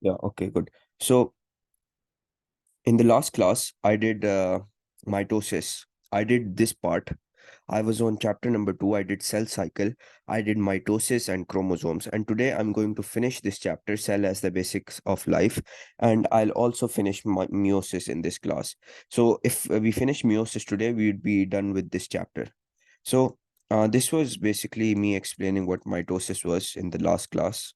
Yeah, okay, good. So in the last class, I did mitosis. I did this part. I was on chapter number 2. I did cell cycle. I did mitosis and chromosomes. And today I'm going to finish this chapter, cell as the basics of life. And I'll also finish meiosis in this class. So if we finish meiosis today, we'd be done with this chapter. So this was basically me explaining what mitosis was in the last class.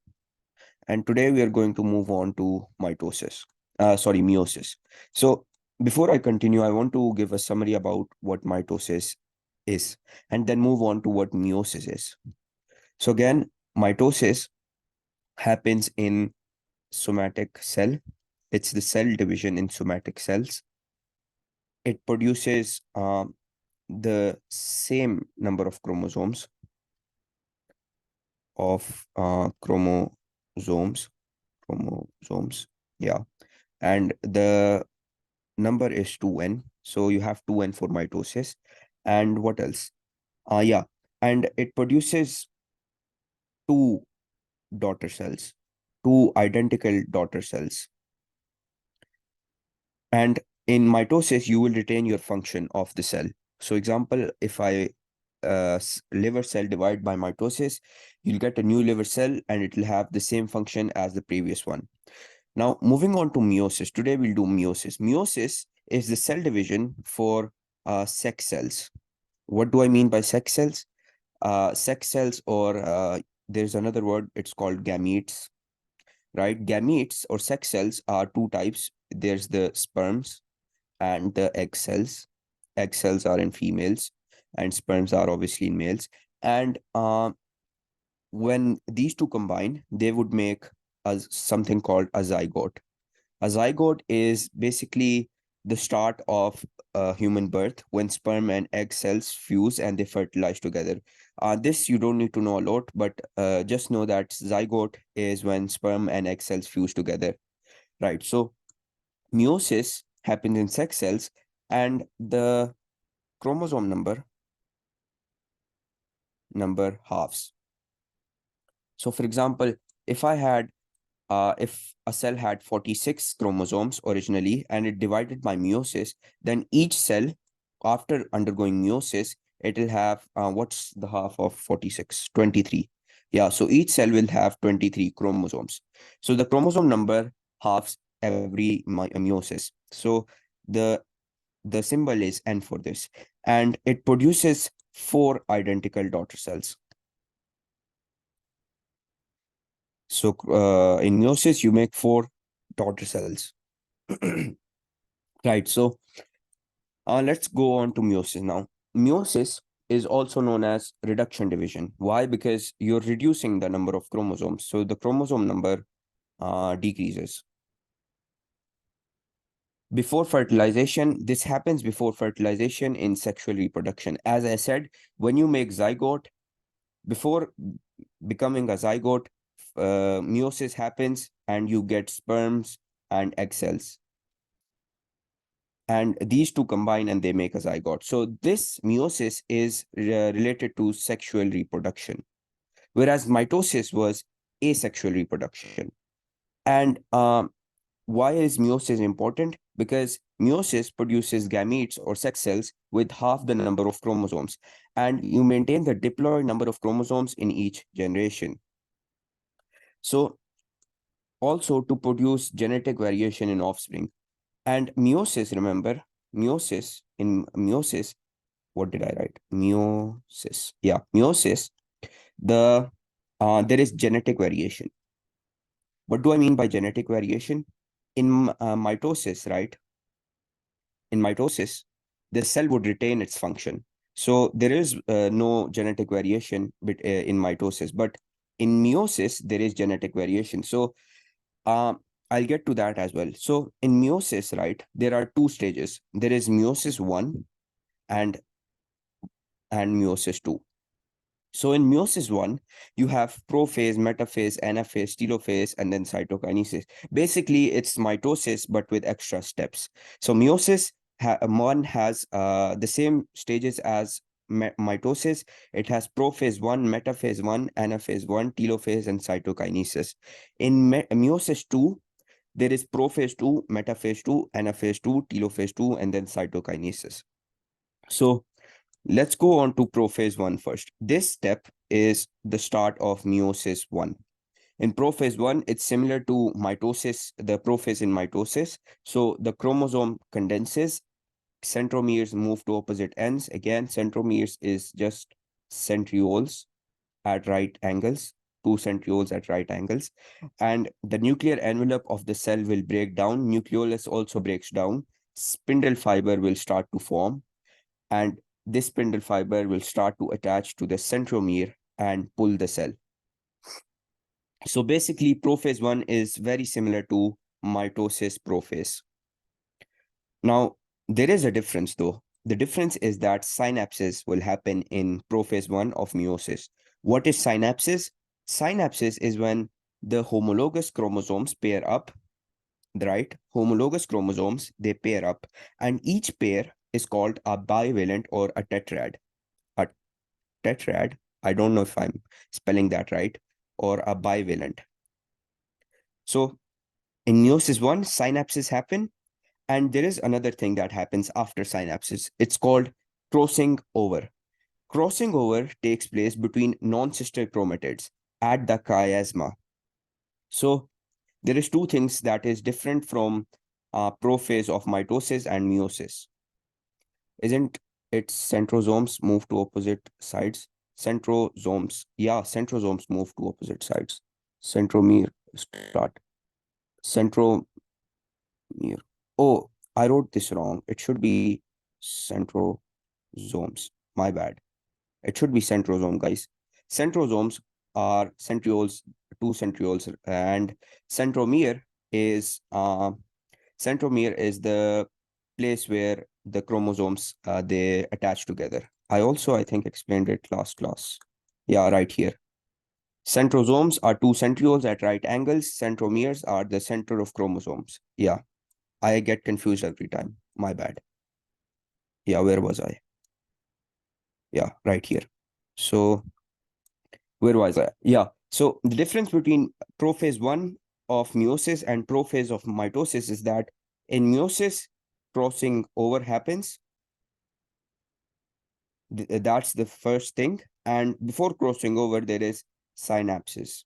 And today we are going to move on to meiosis. So before I continue, I want to give a summary about what mitosis is and then move on to what meiosis is. So again, mitosis happens in somatic cell. It's the cell division in somatic cells. It produces the same number of chromosomes of chromosomes. Yeah. And the number is 2n. So you have 2n for mitosis. And what else? Yeah. And it produces two daughter cells, two identical daughter cells. And in mitosis, you will retain your function of the cell. So example, if I liver cell divide by mitosis, you'll get a new liver cell and it will have the same function as the previous one. Now, moving on to meiosis. Today we'll do meiosis. Meiosis is the cell division for sex cells. What do I mean by sex cells? Sex cells, or there's another word, it's called gametes, right? Gametes or sex cells are two types. There's the sperms and the egg cells. Egg cells are in females and sperms are obviously in males. And when these two combine, they would make something called a zygote. A zygote is basically the start of human birth when sperm and egg cells fuse and they fertilize together. This you don't need to know a lot, but just know that zygote is when sperm and egg cells fuse together, right? So meiosis happens in sex cells, and the chromosome number halves. So, for example, if I had if a cell had 46 chromosomes originally and it divided by meiosis, then each cell, after undergoing meiosis, it will have, what's the half of 46? 23. Yeah, so each cell will have 23 chromosomes. So the chromosome number halves every meiosis. So the the symbol is N for this. And it produces 4 identical daughter cells. So in meiosis, you make 4 daughter cells. Right. So let's go on to meiosis now. Meiosis is also known as reduction division. Why? Because you're reducing the number of chromosomes. So the chromosome number decreases. Before fertilization, this happens before fertilization in sexual reproduction. As I said, when you make zygote, before becoming a zygote, meiosis happens and you get sperms and egg cells. And these two combine and they make a zygote. So this meiosis is related to sexual reproduction, whereas mitosis was asexual reproduction. And why is meiosis important? Because meiosis produces gametes or sex cells with half the number of chromosomes, and you maintain the diploid number of chromosomes in each generation. So also to produce genetic variation in offspring. And meiosis, remember, meiosis, what did I write? Meiosis. Yeah, meiosis, there is genetic variation. What do I mean by genetic variation? In mitosis, right? In mitosis, the cell would retain its function. So there is no genetic variation in mitosis, but in meiosis, there is genetic variation. So I'll get to that as well. So in meiosis, right, there are 2 stages. There is meiosis 1 and meiosis 2. So in meiosis 1, you have prophase, metaphase, anaphase, telophase, and then cytokinesis. Basically, it's mitosis, but with extra steps. So meiosis 1 has the same stages as mitosis. It has prophase 1, metaphase 1, anaphase 1, telophase, and cytokinesis. In meiosis 2, There is prophase 2, metaphase 2, anaphase 2, telophase 2, and then cytokinesis. So let's go on to prophase 1 first. This step is the start of meiosis 1. In prophase 1, it's similar to mitosis, the prophase in mitosis. So the chromosome condenses, centromeres move to opposite ends. Again, centromeres is just centrioles at right angles, two centrioles at right angles. And the nuclear envelope of the cell will break down. Nucleolus also breaks down. Spindle fiber will start to form. And this spindle fiber will start to attach to the centromere and pull the cell. So basically, prophase 1 is very similar to mitosis prophase. Now, there is a difference though. The difference is that synapses will happen in prophase 1 of meiosis. What is synapses? Synapses is when the homologous chromosomes pair up, right? Homologous chromosomes, they pair up, and each pair is called a bivalent or a tetrad. A tetrad, I don't know if I'm spelling that right, or a bivalent. So in meiosis 1, synapses happen, and there is another thing that happens after synapses. It's called crossing over. Crossing over takes place between non-sister chromatids at the chiasma. So there is two things that is different from prophase of mitosis and meiosis. Isn't it centrosomes move to opposite sides? Centrosomes move to opposite sides. Centromere start. Centromere. Oh, I wrote this wrong. It should be centrosomes. My bad. It should be centrosome, guys. Centrosomes are centrioles, two centrioles, and centromere is the place where the chromosomes they attach together. I think explained it last class. Yeah, right here. Centrosomes are two centrioles at right angles. Centromeres are the center of chromosomes. Yeah, I get confused every time. My bad. Yeah, where was I? Yeah, right here. So where was I? Yeah. So the difference between prophase 1 of meiosis and prophase of mitosis is that in meiosis, crossing over happens. That's the first thing. And before crossing over, there is synapses.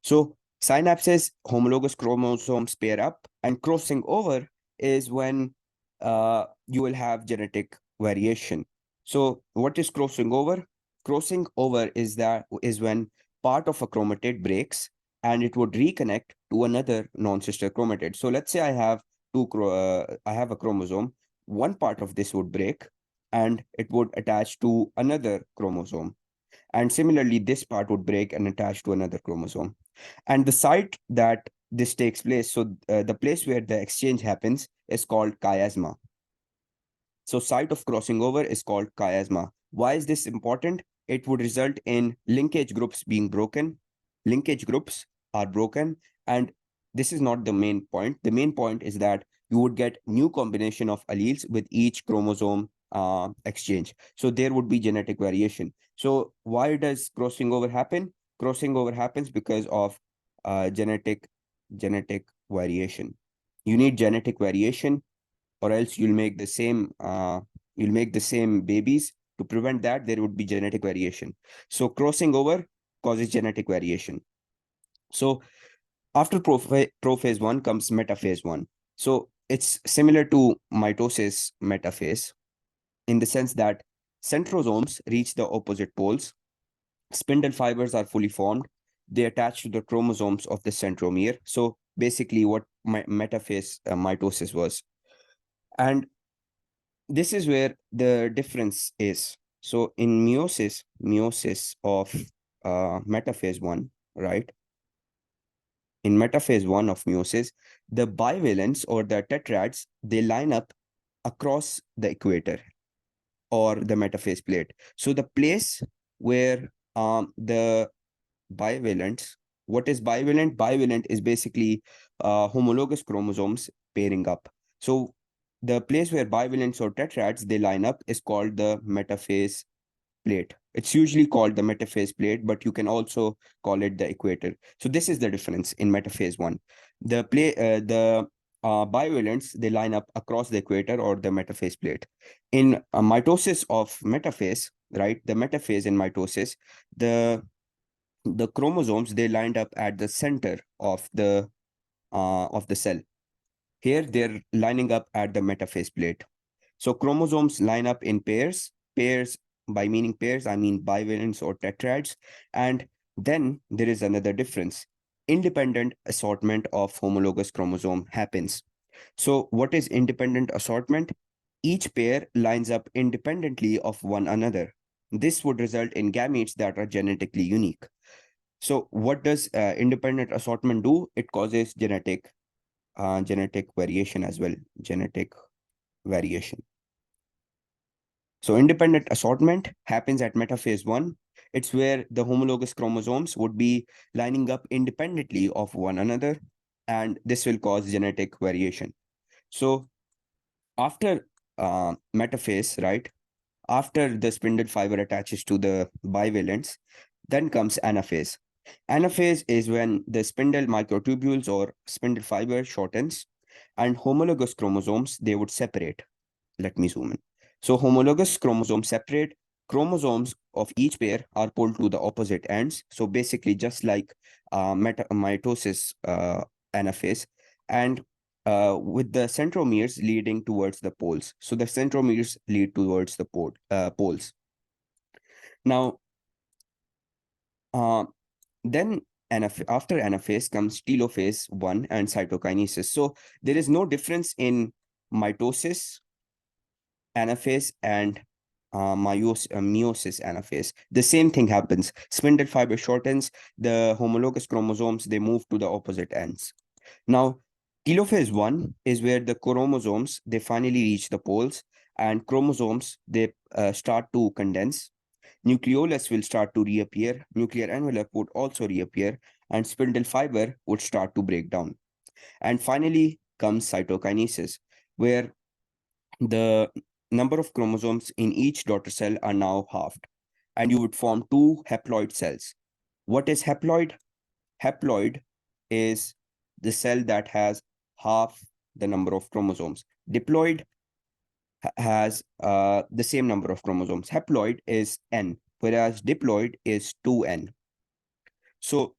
So synapses, homologous chromosomes pair up, and crossing over is when you will have genetic variation. So what is crossing over? Crossing over is when part of a chromatid breaks and it would reconnect to another non-sister chromatid. So let's say I have a chromosome. One part of this would break and it would attach to another chromosome. And similarly, this part would break and attach to another chromosome. And the site that this takes place, so the place where the exchange happens is called chiasma. So site of crossing over is called chiasma. Why is this important? It would result in linkage groups being broken. Linkage groups are broken, and this is not the main point. The main point is that you would get new combination of alleles with each chromosome exchange. So there would be genetic variation. So why does crossing over happen? Crossing over happens because of genetic variation. You need genetic variation, or else you'll make the same babies. To prevent that, there would be genetic variation. So crossing over causes genetic variation. So after prophase 1 comes metaphase 1. So it's similar to mitosis metaphase in the sense that centrosomes reach the opposite poles. Spindle fibers are fully formed. They attach to the chromosomes of the centromere. So basically what metaphase mitosis was. And this is where the difference is. So in meiosis of metaphase 1, right? In metaphase 1 of meiosis, the bivalents or the tetrads, they line up across the equator or the metaphase plate. So the place where the bivalents, what is bivalent? Bivalent is basically homologous chromosomes pairing up. So the place where bivalents or tetrads, they line up is called the metaphase plate. It's usually called the metaphase plate, but you can also call it the equator. So this is the difference in metaphase one. The bivalents, they line up across the equator or the metaphase plate. In mitosis of metaphase, right, the metaphase in mitosis, the chromosomes, they lined up at the center of the cell. Here they're lining up at the metaphase plate. So chromosomes line up in pairs. Pairs, by meaning pairs, I mean bivalents or tetrads. And then there is another difference. Independent assortment of homologous chromosome happens. So what is independent assortment? Each pair lines up independently of one another. This would result in gametes that are genetically unique. So what does independent assortment do? It causes genetic variation as well. Genetic variation. So independent assortment happens at metaphase 1. It's where the homologous chromosomes would be lining up independently of one another, and this will cause genetic variation. So after metaphase, right, after the spindle fiber attaches to the bivalents, then comes anaphase. Anaphase is when the spindle microtubules or spindle fiber shortens and homologous chromosomes, they would separate. Let me zoom in. So homologous chromosomes separate. Chromosomes of each pair are pulled to the opposite ends. So basically just like mitosis anaphase, and with the centromeres leading towards the poles. So the centromeres lead towards the poles. Now, then after anaphase comes telophase 1 and cytokinesis. So there is no difference in mitosis anaphase and meiosis anaphase. The same thing happens. Spindle fiber shortens, the homologous chromosomes, they move to the opposite ends. Now, telophase 1 is where the chromosomes, they finally reach the poles, and chromosomes, they start to condense. Nucleolus will start to reappear, nuclear envelope would also reappear, and spindle fiber would start to break down. And finally comes cytokinesis, where the number of chromosomes in each daughter cell are now halved, and you would form two haploid cells. What is haploid? Haploid is the cell that has half the number of chromosomes. Diploid has the same number of chromosomes. Haploid is N, whereas diploid is 2N. So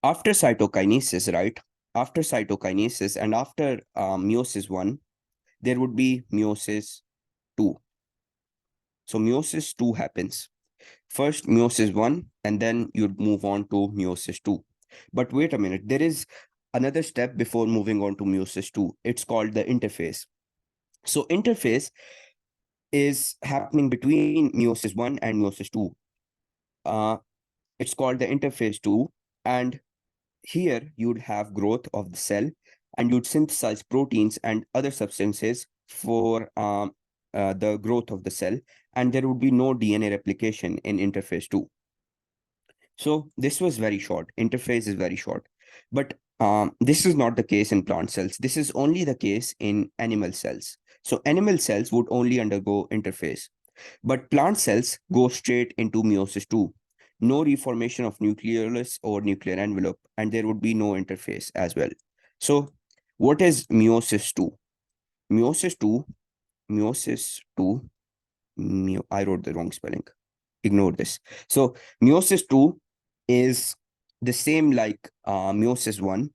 after cytokinesis, right? After cytokinesis and after meiosis 1, there would be meiosis 2. So meiosis 2 happens. First meiosis 1, and then you'd move on to meiosis 2. But wait a minute, there is another step before moving on to meiosis 2. It's called the interphase. So interphase is happening between meiosis 1 and meiosis 2. It's called the interphase 2, and here you'd have growth of the cell, and you'd synthesize proteins and other substances for the growth of the cell, and there would be no DNA replication in interphase 2. So this was very short. Interphase is very short. But this is not the case in plant cells. This is only the case in animal cells. So animal cells would only undergo interphase. But plant cells go straight into meiosis 2. No reformation of nucleolus or nuclear envelope, and there would be no interphase as well. So what is meiosis 2? Meiosis 2, I wrote the wrong spelling. Ignore this. So meiosis 2 is the same like meiosis 1,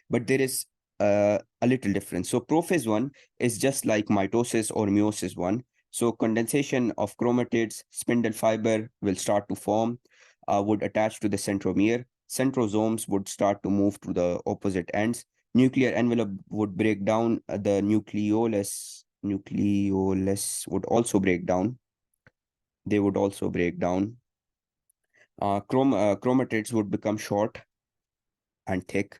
but there is a little difference. So prophase 1 is just like mitosis or meiosis 1. So condensation of chromatids, spindle fiber will start to form, would attach to the centromere. Centrosomes would start to move to the opposite ends. Nuclear envelope would break down. The nucleolus would also break down. They would also break down. Chromatids would become short and thick.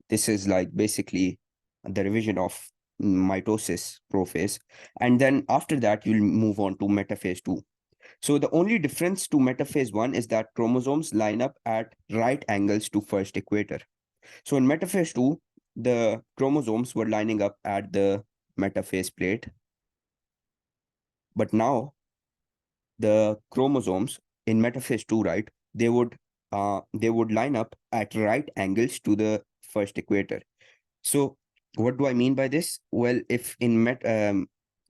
This is like basically the revision of mitosis prophase. And then after that, you'll move on to metaphase 2. So the only difference to metaphase 1 is that chromosomes line up at right angles to first equator. So in metaphase 2, the chromosomes were lining up at the metaphase plate. But now the chromosomes in metaphase 2, right, they would line up at right angles to the first equator. So what do I mean by this? Well, if in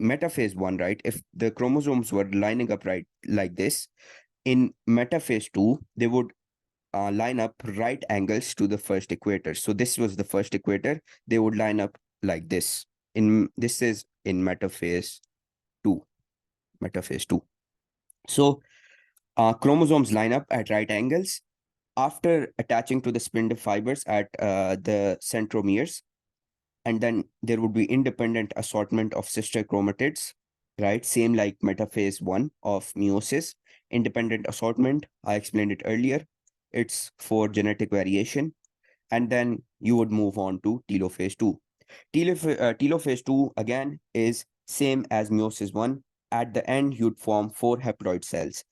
metaphase 1, right, if the chromosomes were lining up right like this, in metaphase 2 they would line up right angles to the first equator. So this was the first equator. They would line up like this. This is in metaphase 2. Metaphase 2. So chromosomes line up at right angles after attaching to the spindle fibers at the centromeres, and then there would be independent assortment of sister chromatids, right? Same like metaphase 1 of meiosis. Independent assortment, I explained it earlier. It's for genetic variation. And then you would move on to telophase 2. Telophase 2 again is same as meiosis 1. At the end, you'd form 4 haploid cells.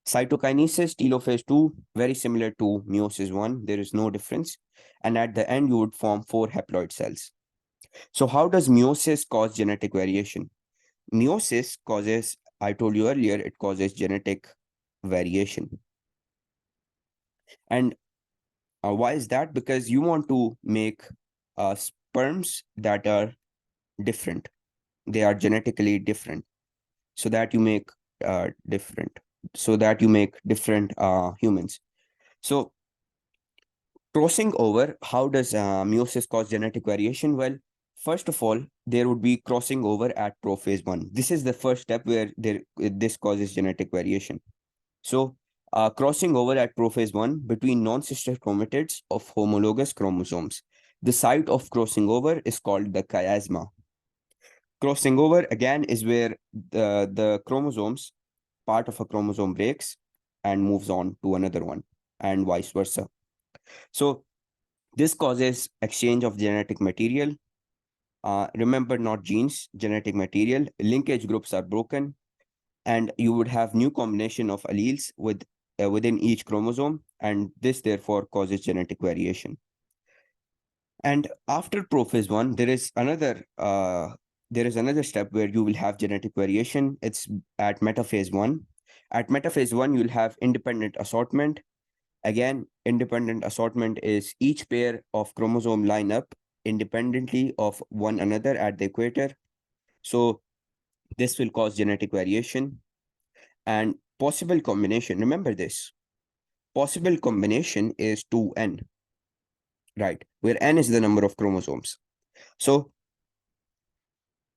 Cytokinesis, telophase 2, very similar to meiosis 1. There is no difference. And at the end, you would form 4 haploid cells. So how does meiosis cause genetic variation? Meiosis causes, I told you earlier, it causes genetic variation. And why is that? Because you want to make sperms that are different. They are genetically different, so that you make different humans. So crossing over, how does meiosis cause genetic variation? Well, first of all, there would be crossing over at prophase 1. This is the first step where this causes genetic variation. So crossing over at prophase 1 between non-sister chromatids of homologous chromosomes. The site of crossing over is called the chiasma. Crossing over again is where the chromosomes, part of a chromosome breaks and moves on to another one, and vice versa. So this causes exchange of genetic material. Remember, not genes, genetic material. Linkage groups are broken, and you would have new combination of alleles within each chromosome, and this therefore causes genetic variation. And after prophase 1, there is another step where you will have genetic variation. It's at metaphase 1. At metaphase 1, you'll have independent assortment. Again, independent assortment is each pair of chromosome line up independently of one another at the equator. So this will cause genetic variation. And possible combination, remember this, possible combination is 2n, right? Where n is the number of chromosomes. So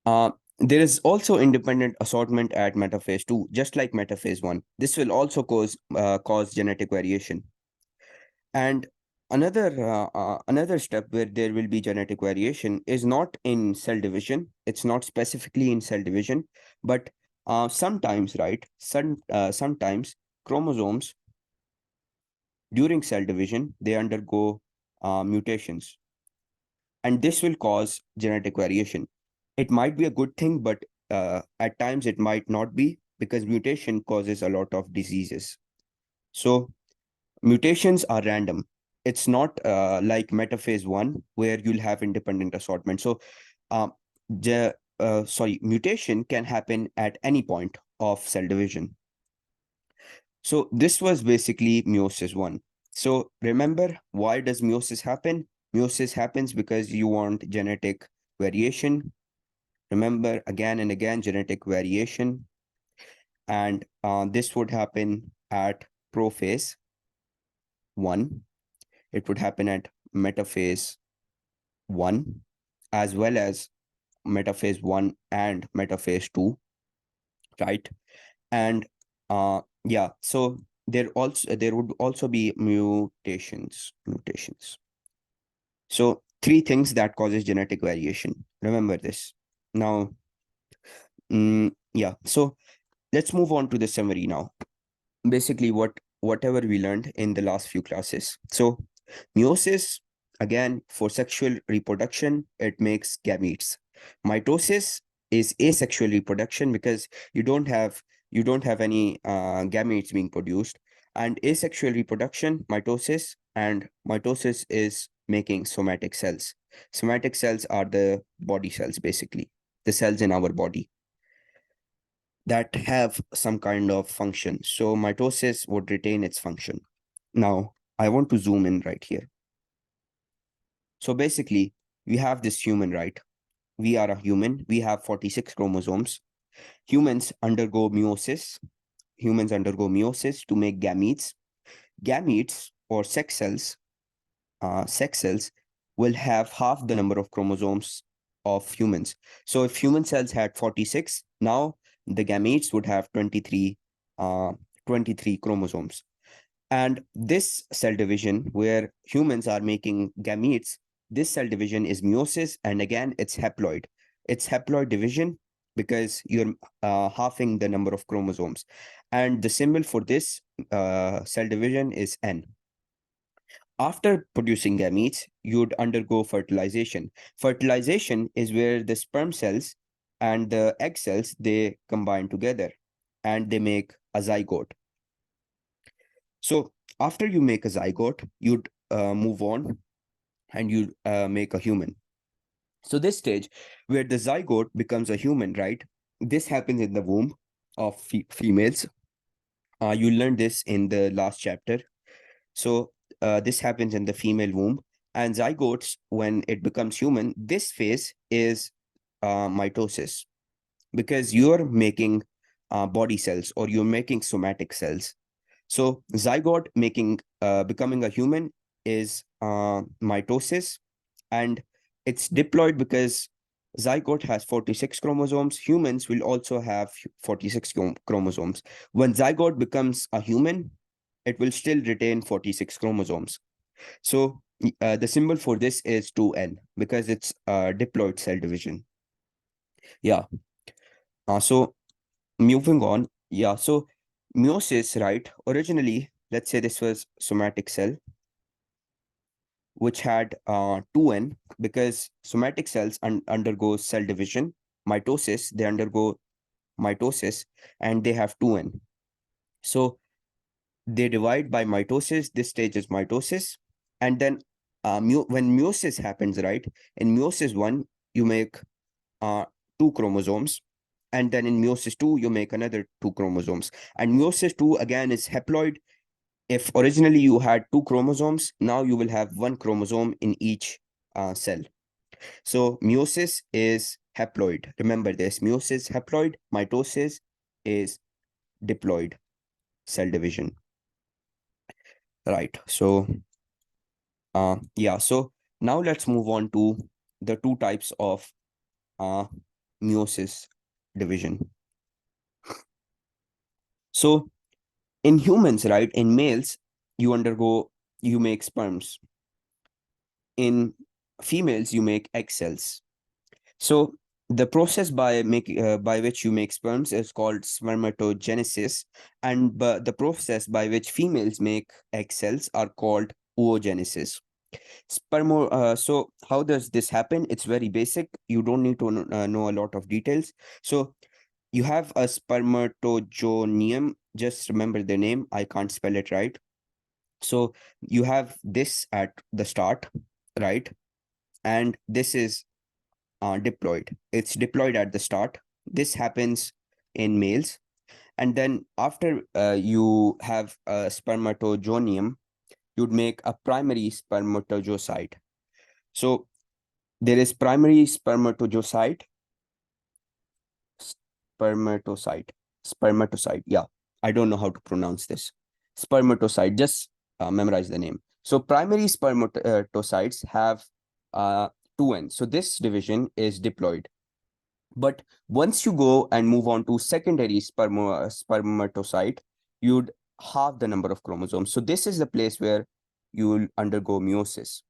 there is also independent assortment at metaphase 2, just like metaphase 1. This will also cause genetic variation. And another step where there will be genetic variation is not in cell division. It's not specifically in cell division, but sometimes, right? Sometimes chromosomes during cell division, they undergo mutations, and this will cause genetic variation. It might be a good thing, but at times it might not be, because mutation causes a lot of diseases. So mutations are random. It's not like metaphase 1 where you'll have independent assortment. So mutation can happen at any point of cell division. So this was basically meiosis 1. So remember, why does meiosis happen? Meiosis happens because you want genetic variation. Remember, again and again, genetic variation. And this would happen at prophase 1. It would happen at metaphase 1, as well as metaphase 1 and metaphase 2, right? And yeah, so there would also be mutations. So 3 things that causes genetic variation. Remember this. Now, yeah, so let's move on to the summary now. Basically, whatever we learned in the last few classes. So meiosis, again, for sexual reproduction, it makes gametes. Mitosis is asexual reproduction because you don't have any gametes being produced. And asexual reproduction, mitosis, and mitosis is making somatic cells. Somatic cells are the body cells, basically, the cells in our body. that have some kind of function. So mitosis would retain its function. Now, I want to zoom in right here. So basically, we have this human, right? We are a human. We have 46 chromosomes. Humans undergo meiosis. Humans undergo meiosis to make gametes. Gametes or sex cells will have half the number of chromosomes of humans. So if human cells had 46, now the gametes would have 23 chromosomes. And this cell division, where humans are making gametes, this cell division is meiosis, and again, it's haploid. It's haploid division because you're halving the number of chromosomes. And the symbol for this cell division is N. After producing gametes, you'd undergo fertilization. Fertilization is where the sperm cells and the egg cells, they combine together and they make a zygote. So after you make a zygote, you'd move on and you make a human. So this stage where the zygote becomes a human, right? This happens in the womb of females. You learned this in the last chapter. So this happens in the female womb. And zygotes, when it becomes human, this phase is mitosis, because you're making body cells or you're making somatic cells. So zygote becoming a human is mitosis, and it's diploid because zygote has 46 chromosomes. Humans will also have 46 chromosomes. When zygote becomes a human, it will still retain 46 chromosomes. So the symbol for this is 2N because it's diploid cell division. Yeah. So moving on. Yeah. So meiosis, right? Originally, let's say this was somatic cell, which had 2N, because somatic cells undergo cell division, mitosis, they undergo mitosis, and they have 2N. So they divide by mitosis. This stage is mitosis. And then when meiosis happens, right? In meiosis 1, you make uh, 2 chromosomes. And then in meiosis 2, you make another 2 chromosomes. And meiosis 2 again is haploid. If originally you had 2 chromosomes, now you will have 1 chromosome in each cell. So meiosis is haploid. Remember this: meiosis haploid, mitosis is diploid cell division. Right. So yeah. So now let's move on to the two types of uh, meiosis division. So in humans, right, in males, you make sperms. In females, you make egg cells. So the process by which you make sperms is called spermatogenesis, and the process by which females make egg cells are called oogenesis. So how does this happen? It's very basic. You don't need to know a lot of details. So you have a spermatogonium. Just remember the name. I can't spell it right. So you have this at the start, right? And this is diploid. It's diploid at the start. This happens in males. And then after you have a spermatogonium, you'd make a primary spermatozoite. So there is primary spermatocyte. Yeah, I don't know how to pronounce this. Spermatocyte, just memorize the name. So primary spermatocytes have 2N. So this division is diploid. But once you go and move on to secondary spermatocyte, you'd halve the number of chromosomes. So this is the place where you'll undergo meiosis.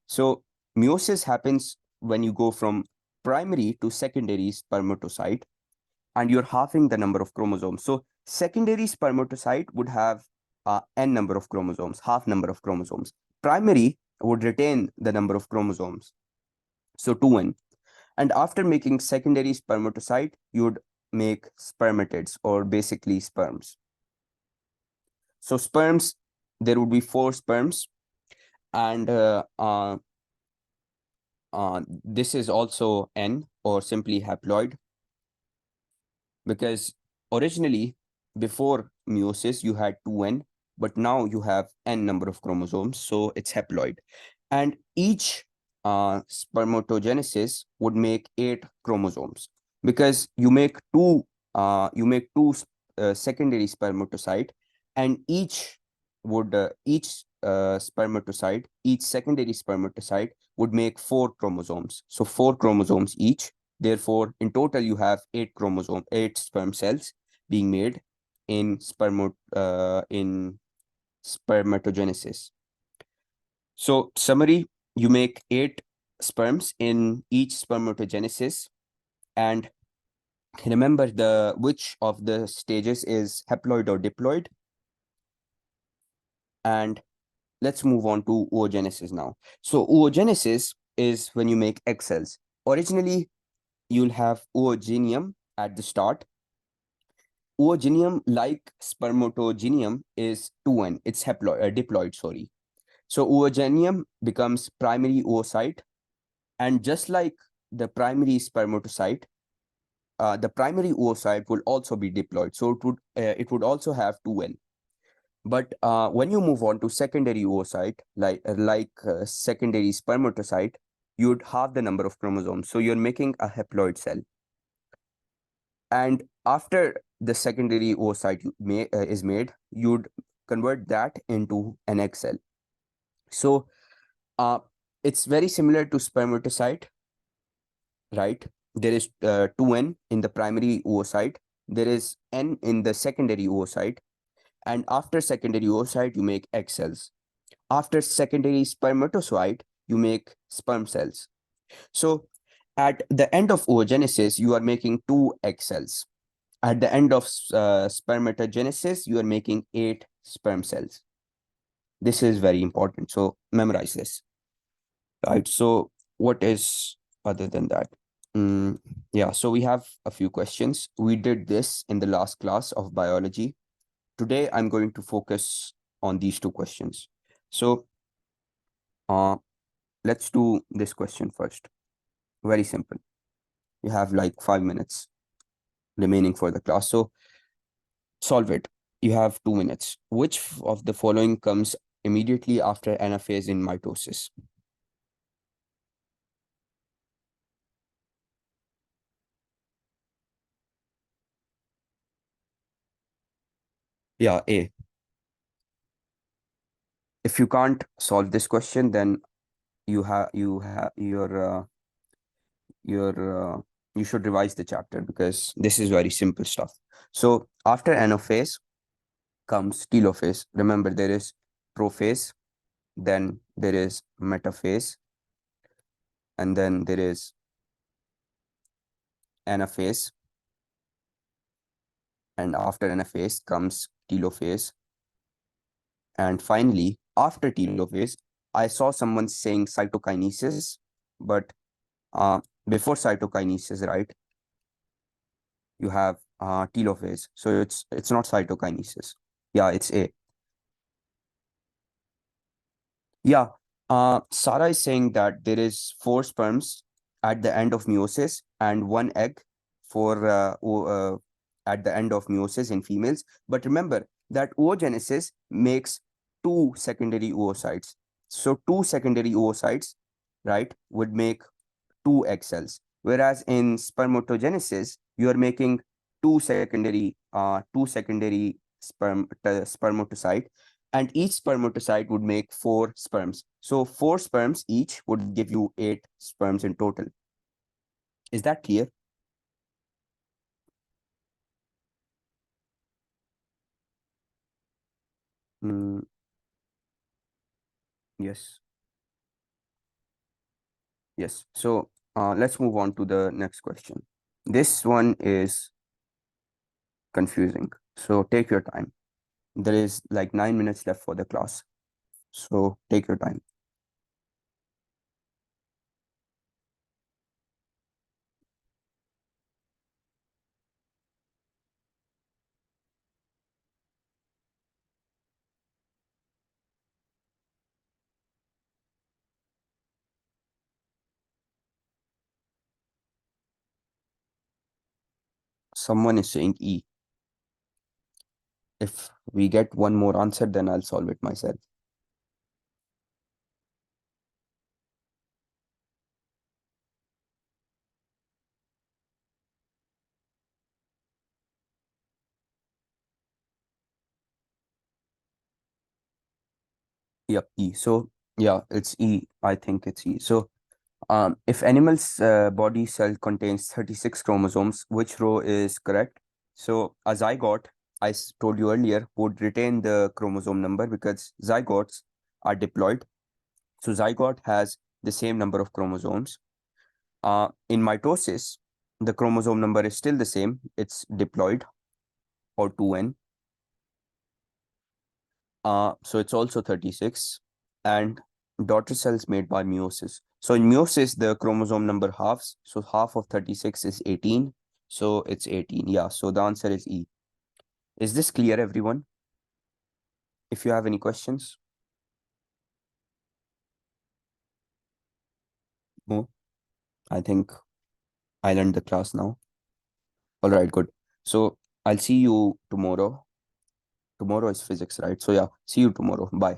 So meiosis happens when you go from primary to secondary spermatocyte, and you're halving the number of chromosomes. So secondary spermatocyte would have n number of chromosomes, half number of chromosomes. Primary would retain the number of chromosomes, so 2n. And after making secondary spermatocyte, you would make spermatids, or basically sperms. So sperms, there would be 4 sperms, and this is also N, or simply haploid, because originally, before meiosis, you had 2n, but now you have n number of chromosomes, so it's haploid. And each spermatogenesis would make 8 chromosomes, because you make two secondary spermatocyte, and each secondary spermatocyte would make 4 chromosomes. So 4 chromosomes each. Therefore, in total, you have 8 sperm cells being made in spermatogenesis. So, summary: you make 8 sperms in each spermatogenesis, and remember which of the stages is haploid or diploid. And let's move on to oogenesis now. So, oogenesis is when you make egg cells. Originally, you'll have oogenium at the start. Oogenium, like spermatogenium, is 2n. It's diploid, sorry. So oogenium becomes primary oocyte, and just like the primary spermatocyte, the primary oocyte will also be diploid. So it would also have 2n. But when you move on to secondary oocyte, like secondary spermatocyte, you'd have the number of chromosomes. So you're making a haploid cell. And after the secondary oocyte is made, you'd convert that into an egg cell. So uh, it's very similar to spermatocyte, right? There is 2n in the primary oocyte. There is n in the secondary oocyte. And after secondary oocyte, you make egg cells. After secondary spermatocyte, you make sperm cells. So at the end of oogenesis, you are making 2 egg cells. At the end of spermatogenesis, you are making 8 sperm cells. This is very important. So memorize this. Right. So what is other than that? Mm, yeah. So we have a few questions. We did this in the last class of biology. Today, I'm going to focus on these 2 questions. So uh, let's do this question first. Very simple. You have like 5 minutes remaining for the class. So solve it. You have 2 minutes. Which of the following comes immediately after anaphase in mitosis? Yeah, A. If you can't solve this question, then your you should revise the chapter, because this is very simple stuff. So after anaphase comes telophase. Remember, there is prophase, then there is metaphase, and then there is anaphase, and after anaphase comes telophase. And finally, after telophase, I saw someone saying cytokinesis, but uh, before cytokinesis, right, you have telophase. So it's not cytokinesis. Yeah, it's A. Yeah. Sarah is saying that there is 4 sperms at the end of meiosis and 1 egg at the end of meiosis in females. But remember that oogenesis makes 2 secondary oocytes. So 2 secondary oocytes, right, would make 2 egg cells. Whereas in spermatogenesis, you are making two secondary spermatocyte, and each spermatocyte would make 4 sperms. So 4 sperms each would give you 8 sperms in total. Is that clear? Mm, yes. Yes. So let's move on to the next question. This one is confusing. So take your time. There is like 9 minutes left for the class. So take your time. Someone is saying E. If we get one more answer, then I'll solve it myself. Yep, E. So yeah, it's E. I think it's E. So if animal's body cell contains 36 chromosomes, which row is correct? So a zygote, told you earlier, would retain the chromosome number because zygotes are diploid. So zygote has the same number of chromosomes. In mitosis, the chromosome number is still the same. It's diploid or 2n. So it's also 36. And daughter cells made by meiosis. So in meiosis, the chromosome number halves. So half of 36 is 18. So it's 18. Yeah. So the answer is E. Is this clear, everyone? If you have any questions? No? I think I'll end the class now. All right, good. So I'll see you tomorrow. Tomorrow is physics, right? So yeah, see you tomorrow. Bye.